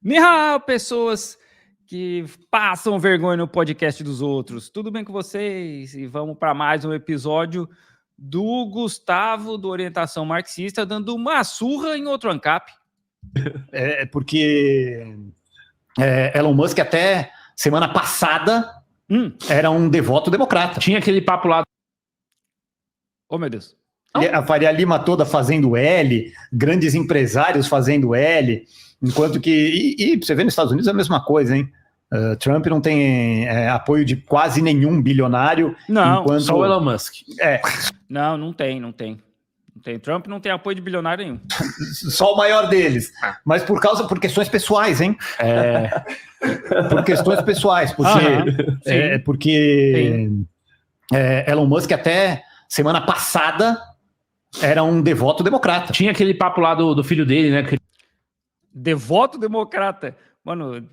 Nihao, pessoas que passam vergonha no podcast dos outros. Tudo bem com vocês? E vamos para mais um episódio do Gustavo, do Orientação Marxista, dando uma surra em outro ANCAP. Porque Elon Musk até semana passada era um devoto democrata. Tinha aquele papo lá. Oh, meu Deus. A Faria Lima toda fazendo L, grandes empresários fazendo L, enquanto que... E você vê nos Estados Unidos é a mesma coisa, hein? Trump não tem apoio de quase nenhum bilionário. Não, enquanto... Só o Elon Musk. Não tem. Trump não tem apoio de bilionário nenhum. Só o maior deles. Mas por questões pessoais, hein? Por questões pessoais. Porque Elon Musk até semana passada era um devoto democrata. Tinha aquele papo lá do filho dele, né? Devoto democrata? Mano,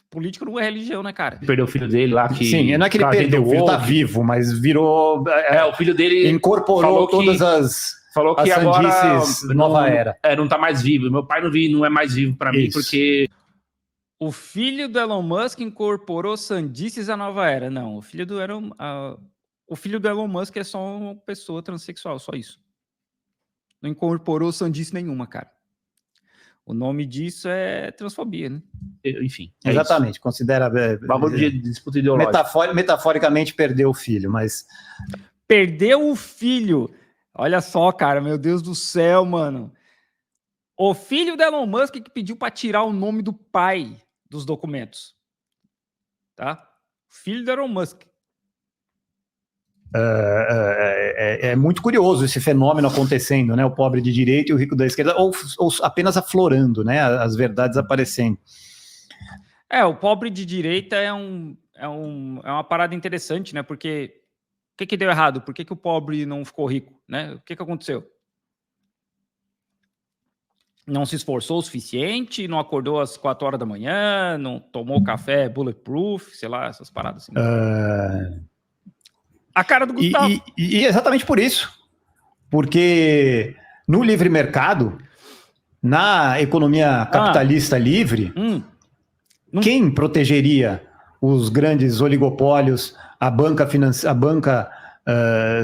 político não é religião, né, cara? Perdeu o filho dele lá. Sim, não é que ele perdeu, o filho tá vivo, mas virou... o filho dele incorporou todas as... Falou que agora nova era. Não tá mais vivo. Meu pai não é mais vivo pra mim, porque... O filho do Elon Musk incorporou sandices à nova era. Não, o filho do Elon Musk é só uma pessoa transexual, só isso. Não incorporou sandice nenhuma, cara. O nome disso é transfobia, né? Enfim. Exatamente, considera... Bagulho de disputa ideológica. Metaforicamente perdeu o filho, mas... Perdeu o filho! Olha só, cara, meu Deus do céu, mano. O filho do Elon Musk que pediu para tirar o nome do pai dos documentos. Tá? Filho do Elon Musk. É muito curioso esse fenômeno acontecendo, né? O pobre de direita e o rico da esquerda, ou apenas aflorando, né? As verdades aparecendo. O pobre de direita é uma parada interessante, né? Porque o que deu errado? Por que o pobre não ficou rico, né? O que aconteceu? Não se esforçou o suficiente, não acordou às 4 horas da manhã, não tomou café bulletproof, sei lá, essas paradas assim. A cara do Gustavo. E exatamente por isso. Porque no livre mercado, na economia capitalista livre, quem protegeria os grandes oligopólios, a banca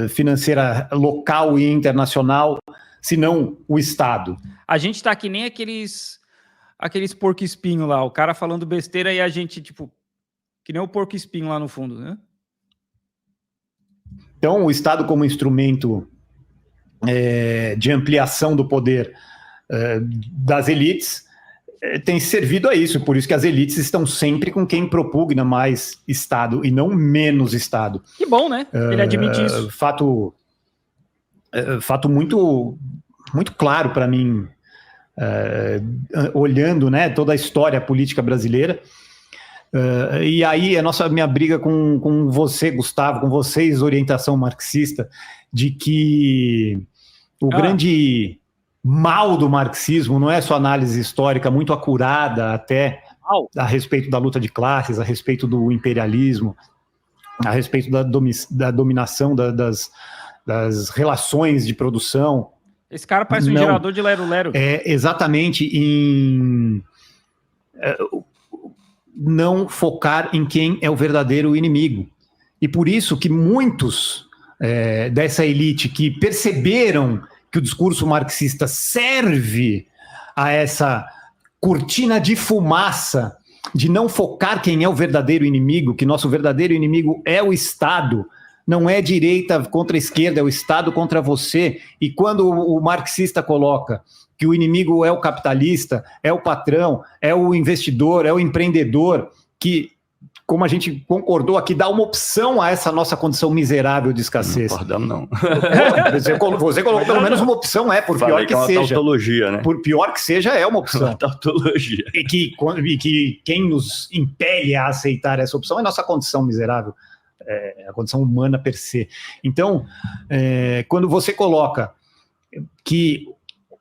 financeira local e internacional, se não o Estado? A gente tá que nem aqueles porco-espinho lá, o cara falando besteira e a gente, tipo, que nem o porco-espinho lá no fundo, né? Então, o Estado como instrumento de ampliação do poder das elites tem servido a isso, por isso que as elites estão sempre com quem propugna mais Estado e não menos Estado. Que bom, né? Ele admite isso. Fato muito, muito claro para mim, olhando, né, toda a história política brasileira. E aí minha briga com você, Gustavo, com vocês, orientação marxista, de que o grande mal do marxismo não é só análise histórica muito acurada até a respeito da luta de classes, a respeito do imperialismo, a respeito da dominação das relações de produção. Esse cara parece um gerador de lero-lero. Exatamente em não focar em quem é o verdadeiro inimigo. E por isso que muitos dessa elite que perceberam que o discurso marxista serve a essa cortina de fumaça de não focar quem é o verdadeiro inimigo, que nosso verdadeiro inimigo é o Estado, não é direita contra esquerda, é o Estado contra você. E quando o marxista coloca que o inimigo é o capitalista, é o patrão, é o investidor, é o empreendedor, que, como a gente concordou aqui, dá uma opção a essa nossa condição miserável de escassez. Não concordamos, não. Você colocou pelo menos uma opção, por pior que seja. Tautologia, né? Por pior que seja, é uma opção. Tautologia. E que quem nos impele a aceitar essa opção é nossa condição miserável, a condição humana per se. Então, quando você coloca que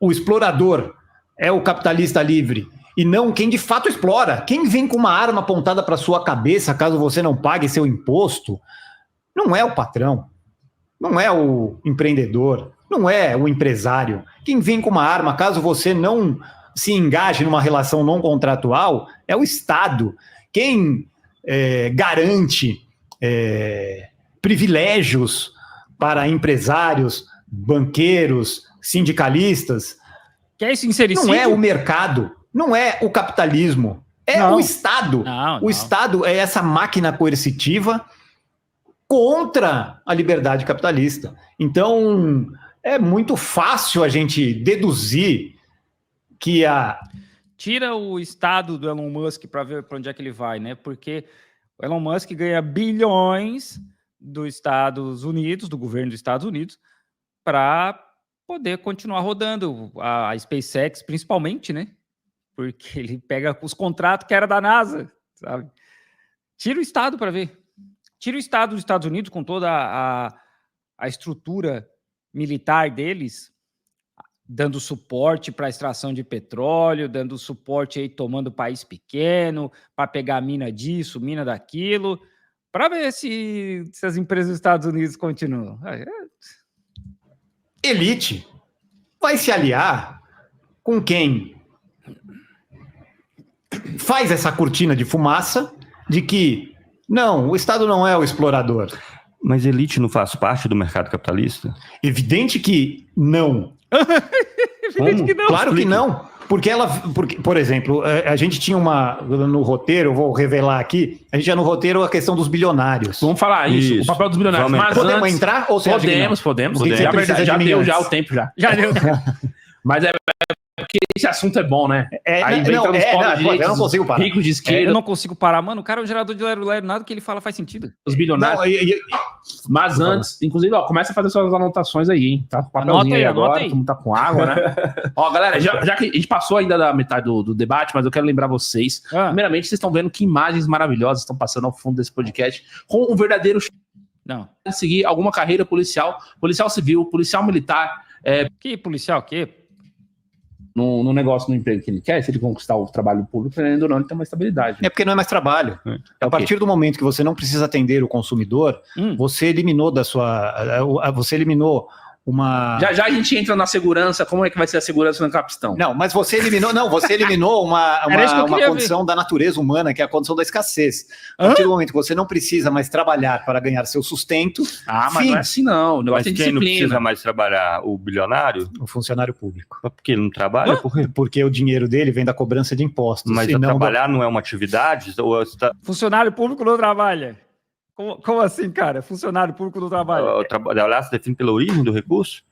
o explorador é o capitalista livre e não quem de fato explora, quem vem com uma arma apontada para sua cabeça caso você não pague seu imposto, não é o patrão, não é o empreendedor, não é o empresário. Quem vem com uma arma caso você não se engaje numa relação não contratual é o Estado. Quem garante privilégios para empresários, banqueiros, sindicalistas, Quer isso insericídio? não é o mercado, não é o capitalismo, é Não. o Estado. Não, O Estado é essa máquina coercitiva contra a liberdade capitalista. Então, é muito fácil a gente deduzir que Tira o estado do Elon Musk para ver para onde é que ele vai, né? Porque o Elon Musk ganha bilhões dos Estados Unidos, do governo dos Estados Unidos, para poder continuar rodando a SpaceX, principalmente, né? Porque ele pega os contratos que era da NASA, sabe? Tira o estado para ver. Tira o estado dos Estados Unidos com toda a estrutura militar deles, dando suporte para a extração de petróleo, dando suporte aí, tomando país pequeno, para pegar mina disso, mina daquilo, para ver se as empresas dos Estados Unidos continuam. elite vai se aliar com quem faz essa cortina de fumaça de que, não, o Estado não é o explorador. Mas elite não faz parte do mercado capitalista? Evidente que não. Evidente que não. Claro que não. Porque, por exemplo, a gente tinha no roteiro, eu vou revelar aqui, a gente tinha no roteiro a questão dos bilionários. Vamos falar isso, o papel dos bilionários. Vamos Mas Podemos antes, entrar ou você acha que não? podemos. O que você Já, precisa já de mim deu antes? já o tempo já. Já deu. Mas é porque esse assunto é bom, né? Aí vem pelos povos direitos, eu não consigo parar. ricos de Eu esquerda, não consigo parar. Mano, o cara é um gerador de lero-lero, nada que ele fala faz sentido. os bilionários. Não, Mas antes, inclusive, ó, começa a fazer suas anotações aí, hein? Tá com papelzinho Anota aí, agora, anota aí. todo mundo tá com água, né? Ó, galera, já que a gente passou ainda da metade do debate, mas eu quero lembrar vocês. Primeiramente, vocês estão vendo que imagens maravilhosas estão passando ao fundo desse podcast com um verdadeiro Não. seguir alguma carreira policial civil, policial militar, Que policial, que? no negócio, no emprego que ele quer, se ele conquistar o trabalho público, querendo ou não, ele tem uma estabilidade. É porque não é mais trabalho. A partir do momento que você não precisa atender o consumidor, você eliminou você eliminou uma... Já a gente entra na segurança, como é que vai ser a segurança no Capistão? Não, mas você eliminou uma condição da natureza humana, que é a condição da escassez. A partir do momento que você não precisa mais trabalhar para ganhar seu sustento, Mas não é assim não, o negócio Mas é quem não precisa disciplina. mais trabalhar? O bilionário? o funcionário público. Porque ele não trabalha? Por quê? Porque o dinheiro dele vem da cobrança de impostos. Mas e não trabalhar não é uma atividade? Ou você tá... Funcionário público não trabalha. Como assim, cara? Funcionário público não trabalha. Trabalhar se define pela origem do recurso?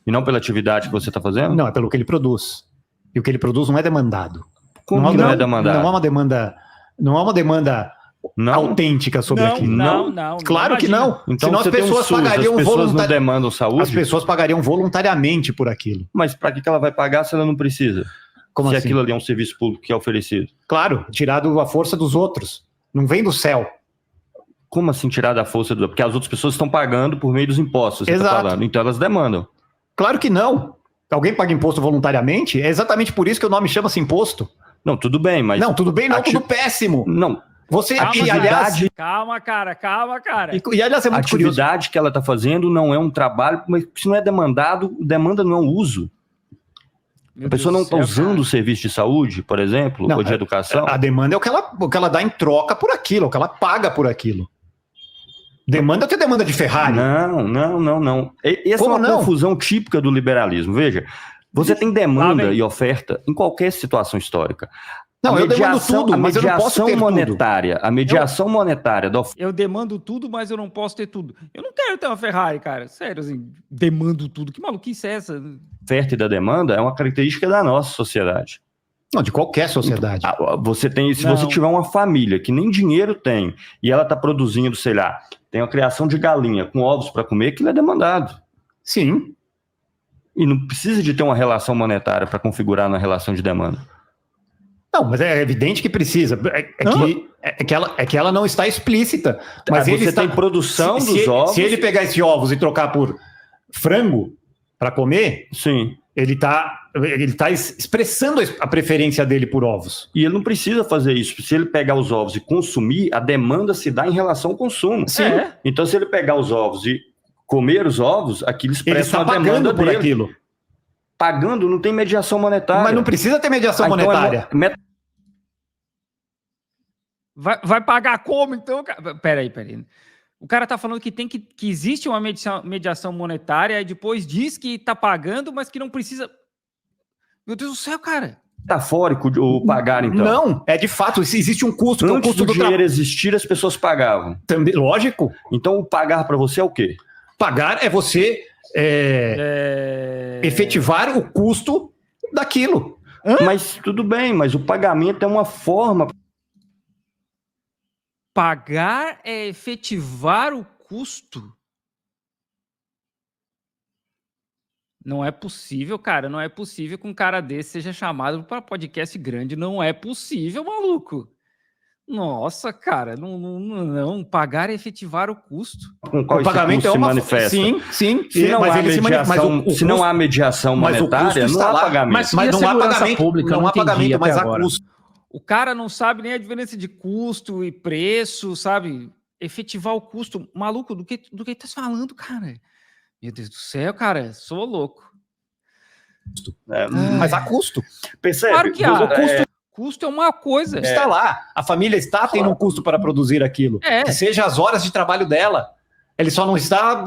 E não pela atividade que você está fazendo? Não, é pelo que ele produz. E o que ele produz não é demandado. Como que não é demandado? Não há uma demanda Não? autêntica sobre aquilo. Não. Claro que não. Então Senão você tem um SUS, as pessoas não demandam saúde? As pessoas pagariam voluntariamente por aquilo. Mas para que ela vai pagar se ela não precisa? Como se assim? aquilo ali é um serviço público que é oferecido? Claro, tirado a força dos outros. Não vem do céu. Como assim tirar da força do... Porque as outras pessoas estão pagando por meio dos impostos, você está Exato. falando. Então elas demandam. Claro que não. Alguém paga imposto voluntariamente? É exatamente por isso que o nome chama-se imposto. Não, tudo bem, mas... Não, tudo bem, não, tudo péssimo. Não. Você, Atividade- Calma, cara. e aliás, é A muito curioso. atividade que ela está fazendo não é um trabalho, mas se não é demandado, demanda não é um uso. A pessoa não está usando o serviço de saúde, por exemplo, Não, ou de educação. A demanda é o que ela dá em troca por aquilo, o que ela paga por aquilo. Demanda é ter demanda de Ferrari. Não. Essa Como é uma não? confusão típica do liberalismo. Veja, você tem demanda e oferta em qualquer situação histórica. Não, eu demando tudo, mas eu não posso ter monetária, a mediação monetária da oferta. Eu demando tudo, mas eu não posso ter tudo. Eu não quero ter uma Ferrari, cara. Sério, assim, demando tudo. Que maluquice é essa? Oferta e da demanda é uma característica da nossa sociedade. Não, de qualquer sociedade. Você tem, se você tiver uma família que nem dinheiro tem e ela está produzindo, sei lá, tem uma criação de galinha com ovos para comer, aquilo é demandado. Sim. E não precisa de ter uma relação monetária para configurar na relação de demanda. Não, mas é evidente que precisa. É que ela não está explícita. Mas você tem produção dos ovos. Se ele pegar esses ovos e trocar por frango para comer, sim, ele tá expressando a preferência dele por ovos. E ele não precisa fazer isso. Se ele pegar os ovos e consumir, a demanda se dá em relação ao consumo. Sim. Então, se ele pegar os ovos e comer os ovos, aquilo Ele expressa está uma demanda pagando por dele. aquilo. Pagando não tem mediação monetária. Mas não precisa ter mediação monetária. Então Vai pagar como, então? Peraí. O cara tá falando que existe uma mediação monetária e depois diz que tá pagando, mas que não precisa... Meu Deus do céu, cara. Metafórico o pagar, então. Não, é de fato, existe um custo. Antes o custo do dinheiro existir, as pessoas pagavam. Também, lógico. Então, o pagar para você é o quê? Pagar é você efetivar o custo daquilo. Mas tudo bem, mas o pagamento é uma forma... Pagar é efetivar o custo? Não é possível, cara. Não é possível que um cara desse seja chamado para podcast grande. Não é possível, maluco. Nossa, cara. Não. Pagar é efetivar o custo. Com qual o pagamento custo é uma... se manifesta? Sim. Se não, há, mediação, se não há mediação monetária, não há pagamento. Mas não há pagamento pública. Não há pagamento, mas há custo. O cara não sabe nem a diferença de custo e preço, sabe? Efetivar o custo. Maluco, do que tá falando, cara? Meu Deus do céu, cara. Sou louco. Mas há custo. Percebe? Claro que há. Custo é uma coisa. Está lá. A família está tendo um custo para produzir aquilo. Que seja as horas de trabalho dela. Ele só não está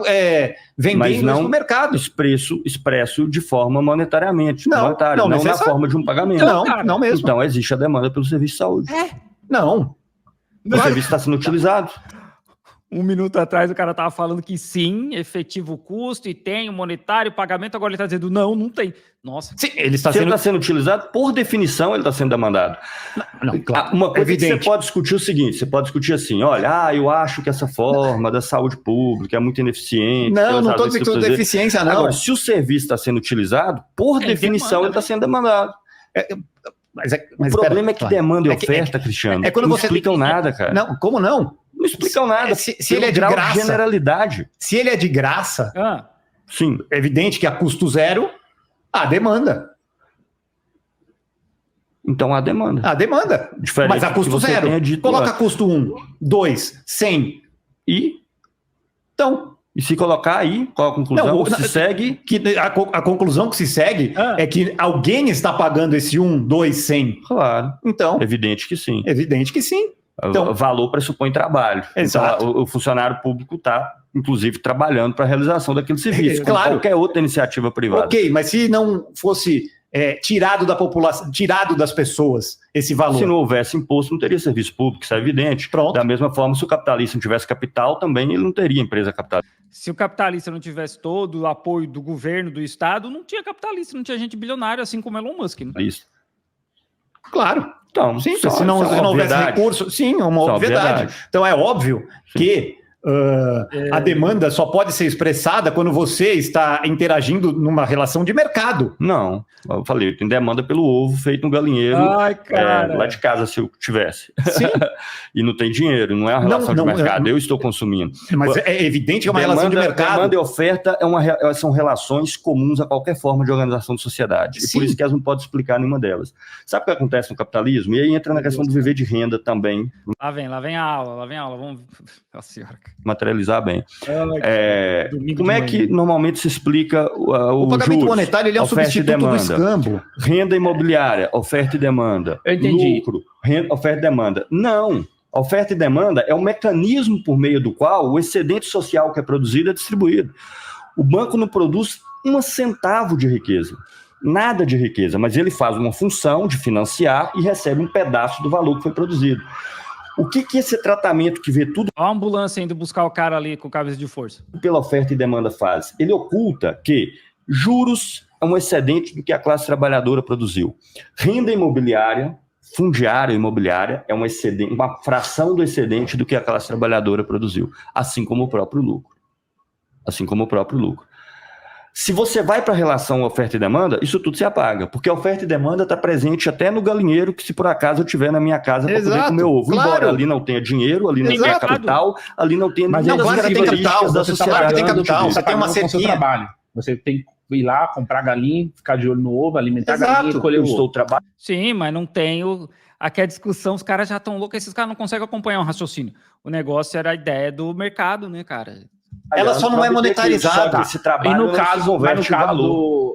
vendendo isso no mercado. Expresso de forma monetariamente. Não na forma de um pagamento. Não mesmo. Então existe a demanda pelo serviço de saúde. Não. O serviço está sendo utilizado. Um minuto atrás o cara estava falando que sim, efetivo o custo e tem o monetário, pagamento, agora ele está dizendo não tem. Nossa. Sim, ele está sendo utilizado, por definição ele está sendo demandado. Não, claro, uma coisa que você pode discutir é o seguinte, você pode discutir assim, olha, eu acho que essa forma da saúde pública é muito ineficiente. Não estou discutindo deficiência, não. Agora, se o serviço está sendo utilizado, por definição ele está sendo demandado. O problema é que demanda e oferta, Cristiano, não explicam nada, cara. Não, como não? Não explicam nada. Se ele é de graça, generalidade. Se ele é de graça, sim, é evidente que a custo zero, há demanda. Então há demanda. Há demanda. Diferente, mas a custo zero. Coloca custo 1, 2, 100. Então... E se colocar aí, qual a conclusão? Se segue... Que a conclusão que se segue é que alguém está pagando esse 1, 2, 100. Claro. Então... Evidente que sim. Evidente que sim. Então, valor pressupõe trabalho. Exato. Então, o funcionário público está, inclusive, trabalhando para a realização daquele serviço, como qualquer outra iniciativa privada. Ok, mas se não fosse tirado da população, tirado das pessoas esse valor... Se não houvesse imposto, não teria serviço público, isso é evidente. Pronto. Da mesma forma, se o capitalista não tivesse capital, também ele não teria empresa capitalista. Se o capitalista não tivesse todo o apoio do governo, do Estado, não tinha capitalista, não tinha gente bilionária, assim como Elon Musk. Né? Isso. Claro. Então, sim, se não houvesse recurso, sim, é uma obviedade. Então é óbvio que a demanda só pode ser expressada quando você está interagindo numa relação de mercado. Não, eu falei, tem demanda pelo ovo feito no galinheiro. Ai, cara. Lá de casa, se eu tivesse. Sim. E não tem dinheiro, não é uma relação de mercado, eu estou consumindo. Mas é evidente que é uma relação de mercado. Demanda e oferta são relações comuns a qualquer forma de organização de sociedade. Sim. E por isso que elas não podem explicar nenhuma delas. Sabe o que acontece no capitalismo? E aí entra na questão do viver de renda também. Lá vem a aula, vamos... Nossa senhora. Materializar bem. Como é que normalmente se explica o pagamento juros, monetário? Ele é um substituto do escambo. Renda imobiliária, oferta e demanda. Eu entendi. Lucro, oferta e demanda. Não. Oferta e demanda é um mecanismo por meio do qual o excedente social que é produzido é distribuído. O banco não produz um centavo de riqueza. Nada de riqueza, mas ele faz uma função de financiar e recebe um pedaço do valor que foi produzido. O que esse tratamento que vê tudo... Olha a ambulância indo buscar o cara ali com cabeça de força. Pela oferta e demanda faz. Ele oculta que juros é um excedente do que a classe trabalhadora produziu. Renda imobiliária, fundiária imobiliária, é um excedente, uma fração do excedente do que a classe trabalhadora produziu. Assim como o próprio lucro. Se você vai para a relação oferta e demanda, isso tudo se apaga, porque a oferta e demanda está presente até no galinheiro que, se por acaso eu tiver na minha casa para poder comer ovo. Claro. Embora ali não tenha dinheiro, ali não tenha capital, ali não tenha nenhuma das características da sociedade. Tem capital, você tem uma cerquinha. Trabalho. Você tem que ir lá, comprar galinha, ficar de olho no ovo, alimentar a galinha e colher o ovo. Sim, mas não tem aqui a discussão, os caras já estão loucos, esses caras não conseguem acompanhar um raciocínio. O negócio era a ideia do mercado, né, cara? ela só não é monetarizada. E no caso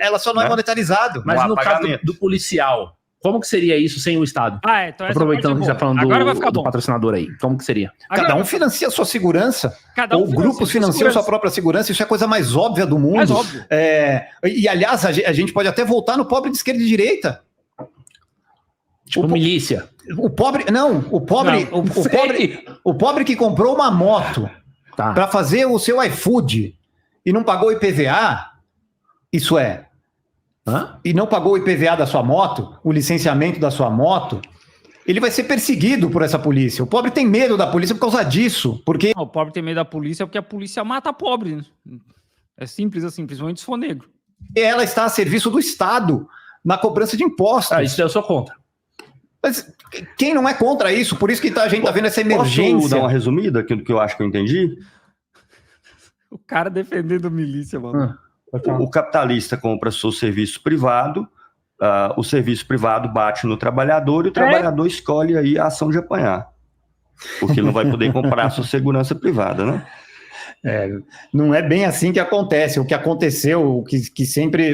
ela só não é monetarizada. Mas no caso do policial, como que seria isso sem o Estado? Então aproveitando que a gente está falando agora vai ficar do bom. Patrocinador aí, como que seria? Cada um financia a sua segurança. Ou grupos financiam sua própria segurança. Isso é a coisa mais óbvia do mundo. Mais óbvio. E, aliás, a gente pode até voltar no pobre de esquerda e direita. Tipo milícia. O pobre que comprou uma moto para fazer o seu iFood e não pagou o IPVA, e não pagou o IPVA da sua moto, o licenciamento da sua moto, ele vai ser perseguido por essa polícia. O pobre tem medo da polícia por causa disso. Porque... O pobre tem medo da polícia porque a polícia mata pobre. Né? É simples assim, principalmente se for negro. Ela está a serviço do Estado na cobrança de impostos. Isso eu sou contra. Mas quem não é contra isso? Por isso que a gente está vendo essa emergência. Posso dar uma resumida aquilo que eu acho que eu entendi? O cara defendendo milícia, mano. O capitalista compra seu serviço privado, o serviço privado bate no trabalhador e o trabalhador escolhe aí a ação de apanhar. Porque ele não vai poder comprar a sua segurança privada, né? Não é bem assim que acontece. O que aconteceu, que sempre...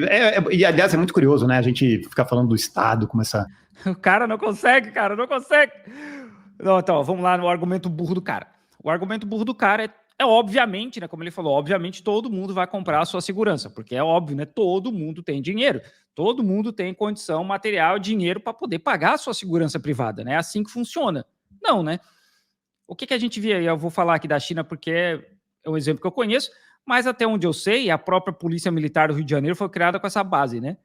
E, aliás, é muito curioso, né? A gente ficar falando do Estado, começar... O cara não consegue, não consegue. Não, então, vamos lá no argumento burro do cara. O argumento burro do cara é obviamente, né? Como ele falou, obviamente todo mundo vai comprar a sua segurança, porque é óbvio, né? Todo mundo tem dinheiro, todo mundo tem condição material, dinheiro para poder pagar a sua segurança privada, né? É assim que funciona. Não, né? O que a gente via, eu vou falar aqui da China porque é um exemplo que eu conheço, mas até onde eu sei, a própria Polícia Militar do Rio de Janeiro foi criada com essa base, né?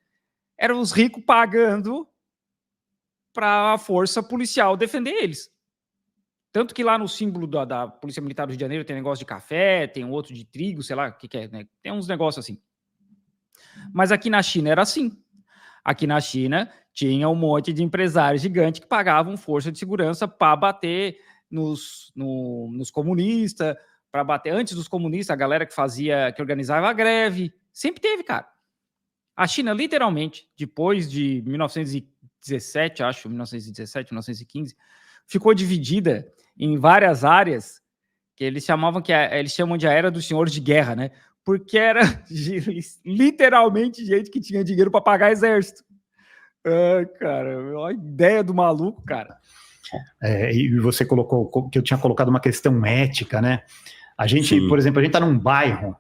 Eram os ricos pagando para a força policial defender eles. Tanto que lá no símbolo da Polícia Militar do Rio de Janeiro tem negócio de café, tem outro de trigo, sei lá o que é, né? Tem uns negócios assim. Mas aqui na China era assim. Aqui na China tinha um monte de empresários gigantes que pagavam força de segurança para bater nos comunistas, para bater antes dos comunistas, a galera que organizava a greve. Sempre teve, cara. A China, literalmente, depois de 1917, 1915, ficou dividida em várias áreas que eles chamam de a era dos senhores de guerra, né? Porque era literalmente gente que tinha dinheiro para pagar exército. Cara, a ideia do maluco, cara. E você colocou que eu tinha colocado uma questão ética, né? A gente, por exemplo, a gente está num bairro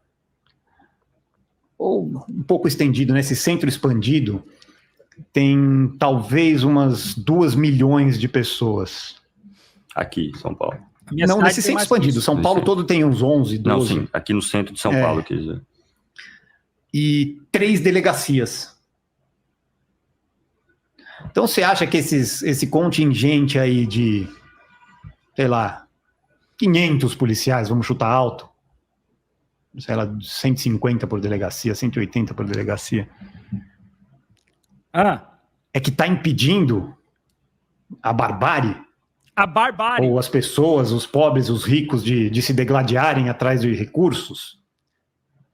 ou um pouco estendido, nesse centro expandido, tem talvez umas 2 milhões de pessoas. Aqui, São Paulo. Não, nesse centro expandido. São Paulo todo tem uns 11, 12. Não, sim, aqui no centro de São Paulo, quer dizer. E 3 delegacias. Então você acha que esse contingente aí de, sei lá, 500 policiais, vamos chutar alto, sei lá, 150 por delegacia, 180 por delegacia, é que está impedindo a barbárie? A barbárie. Ou as pessoas, os pobres, os ricos, de se degladiarem atrás de recursos?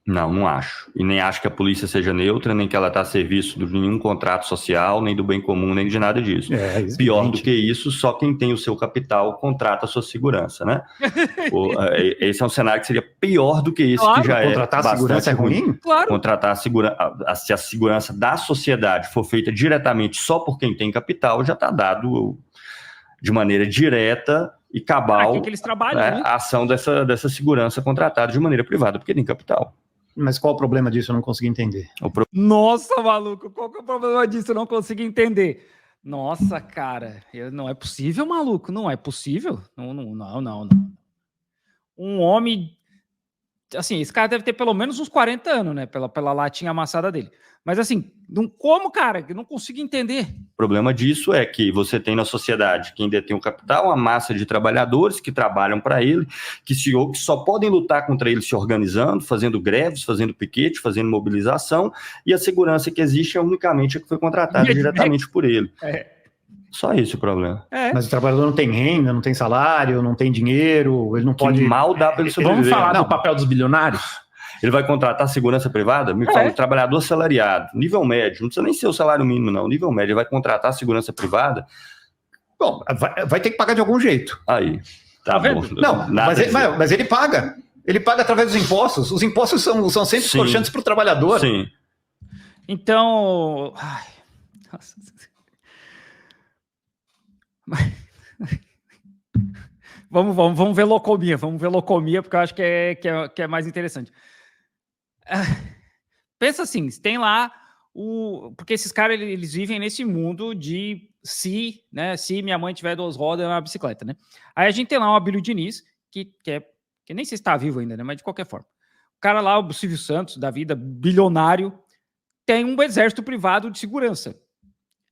Não acho. E nem acho que a polícia seja neutra, nem que ela está a serviço de nenhum contrato social, nem do bem comum, nem de nada disso. Pior do que isso, só quem tem o seu capital contrata a sua segurança, né? Esse é um cenário que seria pior do que esse, que já contratar a segurança é ruim? Claro. Contratar se a segurança da sociedade for feita diretamente só por quem tem capital, já está dado de maneira direta e cabal que eles trabalham, né? A ação dessa segurança contratada de maneira privada, porque tem capital. Mas qual o problema disso? Eu não consegui entender. Nossa, maluco, qual que é o problema disso? Eu não consigo entender. Nossa, cara, não é possível, maluco, não é possível. Não. Um homem, assim, esse cara deve ter pelo menos uns 40 anos, né, pela latinha amassada dele. Mas assim, como, cara? Eu não consigo entender. O problema disso é que você tem na sociedade quem detém o capital, uma massa de trabalhadores que trabalham para ele, que só podem lutar contra ele se organizando, fazendo greves, fazendo piquete, fazendo mobilização, e a segurança que existe é unicamente a que foi contratada diretamente por ele. Só esse o problema. Mas o trabalhador não tem renda, não tem salário, não tem dinheiro, ele não pode... Mal dá para ele sobreviver. Vamos falar do papel dos bilionários? Ele vai contratar segurança privada? Me fala, um trabalhador assalariado, nível médio, não precisa nem ser o salário mínimo, não, nível médio, ele vai contratar segurança privada? Bom, vai ter que pagar de algum jeito. Aí, tá bom. Não, mas ele paga. Ele paga através dos impostos. Os impostos são sempre escorchantes para o trabalhador. Sim. Então... Ai, nossa. Vamos ver locomia, porque eu acho que é mais interessante. Pensa assim, tem lá porque esses caras, eles vivem nesse mundo de né? Se minha mãe tiver 2 rodas, é uma bicicleta, né? Aí a gente tem lá o Abílio Diniz, que nem sei se está vivo ainda, né? Mas de qualquer forma. O cara lá, o Silvio Santos, da vida, bilionário, tem um exército privado de segurança.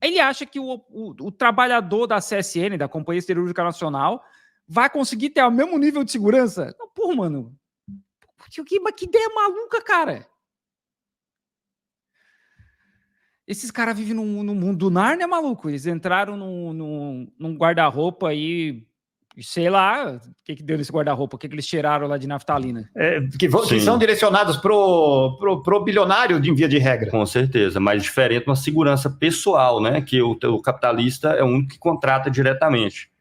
Ele acha que o trabalhador da CSN, da Companhia Siderúrgica Nacional, vai conseguir ter o mesmo nível de segurança? Não, porra, mano. Que ideia maluca, cara. Esses caras vivem no mundo do Nárnia, maluco. Eles entraram num guarda-roupa aí, sei lá, o que deu nesse guarda-roupa, o que eles tiraram lá de naftalina. Que são direcionados pro bilionário em via de regra. Com certeza, mas diferente uma segurança pessoal, né? Que o capitalista é o único que contrata diretamente.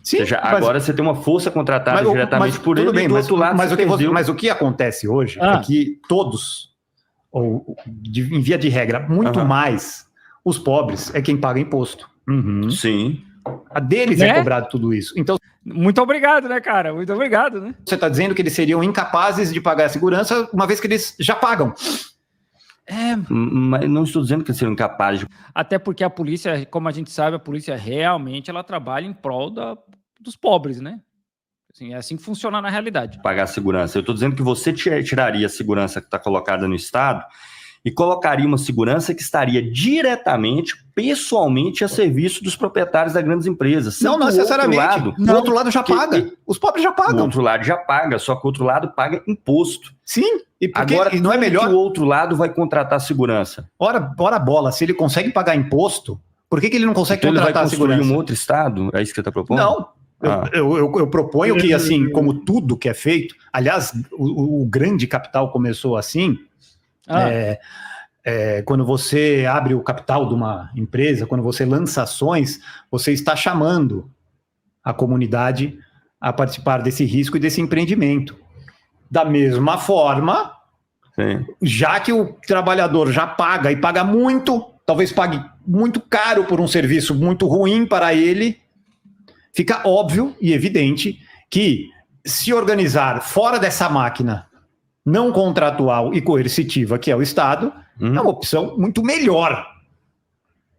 Sim, ou seja, agora você tem uma força contratada diretamente por ele, bem, e do outro lado mas o que acontece hoje é que todos, ou em via de regra, muito mais, os pobres é quem paga imposto. Sim. A deles é cobrado tudo isso. Então, muito obrigado, né, cara? Muito obrigado, né? Você está dizendo que eles seriam incapazes de pagar a segurança, uma vez que eles já pagam. Mas não estou dizendo que eles seriam incapazes de... Até porque a polícia, como a gente sabe, a polícia realmente ela trabalha em prol dos pobres, né? Assim, é assim que funciona na realidade. Pagar a segurança. Eu estou dizendo que você tiraria a segurança que está colocada no Estado e colocaria uma segurança que estaria diretamente, pessoalmente, a serviço dos proprietários das grandes empresas. Não necessariamente. O outro lado já paga. Os pobres já pagam. O outro lado já paga, só que o outro lado paga imposto. Sim. Agora, não é melhor que o outro lado vai contratar segurança? Ora bola, se ele consegue pagar imposto, por que ele não consegue contratar a segurança? Ele vai construir um outro Estado? É isso que você está propondo? Não. Eu proponho que, assim, como tudo que é feito, aliás, o grande capital começou assim, quando você abre o capital de uma empresa, quando você lança ações, você está chamando a comunidade a participar desse risco e desse empreendimento. Da mesma forma, já que o trabalhador já paga e paga muito, talvez pague muito caro por um serviço muito ruim para ele, fica óbvio e evidente que se organizar fora dessa máquina não contratual e coercitiva que é o Estado, é uma opção muito melhor,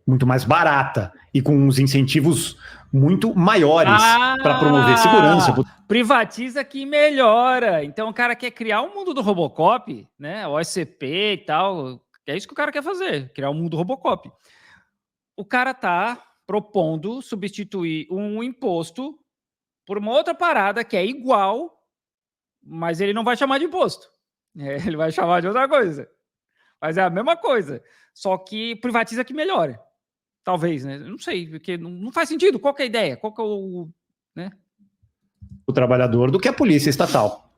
muito mais barata e com uns incentivos muito maiores para promover segurança. Privatiza que melhora. Então o cara quer criar o mundo do Robocop, né? O SCP e tal. É isso que o cara quer fazer, criar o mundo do Robocop. O cara tá propondo substituir um imposto por uma outra parada que é igual, mas ele não vai chamar de imposto. Ele vai chamar de outra coisa. Mas é a mesma coisa. Só que privatiza que melhora. Talvez, né? Não sei, porque não faz sentido. Qual que é a ideia? Qual que é o... né? O trabalhador do que a polícia estatal.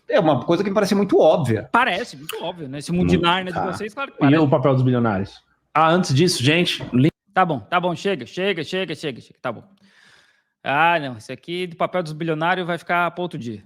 É uma coisa que me parece muito óbvia. Parece, muito óbvio, né? Esse mundo de Nárnia de vocês, claro que parece. E o papel dos bilionários? Antes disso, gente... Tá bom, chega. Tá bom. Não, esse aqui do papel dos bilionários vai ficar para outro dia.